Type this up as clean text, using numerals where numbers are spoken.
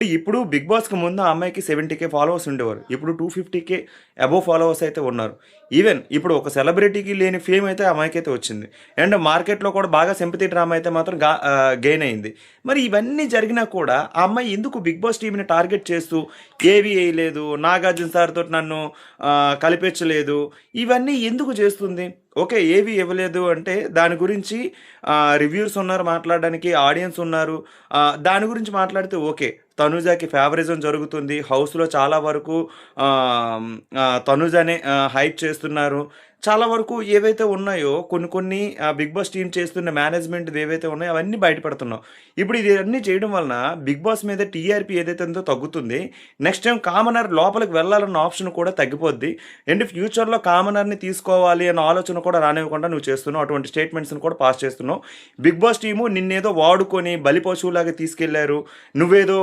ఇప్పుడు 'బిగ్ బాస్'కి ముందు ఆ అమ్మాయికి 70,000 ఫాలోవర్స్ ఉండేవారు. ఇప్పుడు 250,000 అబోవ్ ఫాలోవర్స్ అయితే ఉన్నారు. ఈవెన్ ఇప్పుడు ఒక సెలబ్రిటీకి లేని ఫేమ్ అయితే ఆ అమ్మాయికైతే వచ్చింది. అండ్ మార్కెట్‌లో కూడా బాగా సింపతి డ్రామా అయితే మాత్రం గెయిన్ అయింది. మరి ఇవన్నీ జరిగినా కూడా ఆ అమ్మాయి ఎందుకు 'బిగ్ బాస్' టీమ్‌ని టార్గెట్ చేస్తూ ఏవి ఎయలేదు, 'నాగార్జున సార్‌తోటి నన్ను కలిపించలేదు' ఇవన్నీ ఎందుకు చేస్తుంది? ఓకే. ఏవి ఇవ్వలేదు అంటే దాని గురించి రివ్యూర్స్ ఉన్నారు మాట్లాడడానికి, ఆడియన్స్ ఉన్నారు. దాని గురించి మాట్లాడితే ఓకే. తనూజకి ఫేవరిజం జరుగుతుంది. హౌస్‌లో చాలా వరకు తనూజనే హైప్ చేస్తున్నారు. చాలా వరకు ఏవైతే ఉన్నాయో కొన్ని కొన్ని 'బిగ్ బాస్' టీమ్ చేస్తున్న మేనేజ్‌మెంట్‌వి ఏవైతే ఉన్నాయో అవన్నీ బయటపెడుతున్నాం. ఇప్పుడు ఇవన్నీ చేయడం వలన 'బిగ్ బాస్' మీద టీఆర్‌పీ ఏదైతే ఉందో తగ్గుతుంది. నెక్స్ట్ టైమ్ కామనర్ లోపలికి వెళ్ళాలన్న ఆప్షన్ కూడా తగ్గిపోద్ది. అండ్ ఫ్యూచర్‌లో కామనర్‌ని తీసుకోవాలి అన్న ఆలోచన కూడా రానివ్వకుండా నువ్వు చేస్తున్నావు. అటువంటి స్టేట్మెంట్స్‌ని కూడా పాస్ చేస్తున్నావు. 'బిగ్ బాస్' టీము నిన్నేదో వాడుకొని బలి పశువులాగా తీసుకెళ్లారు. నువ్వేదో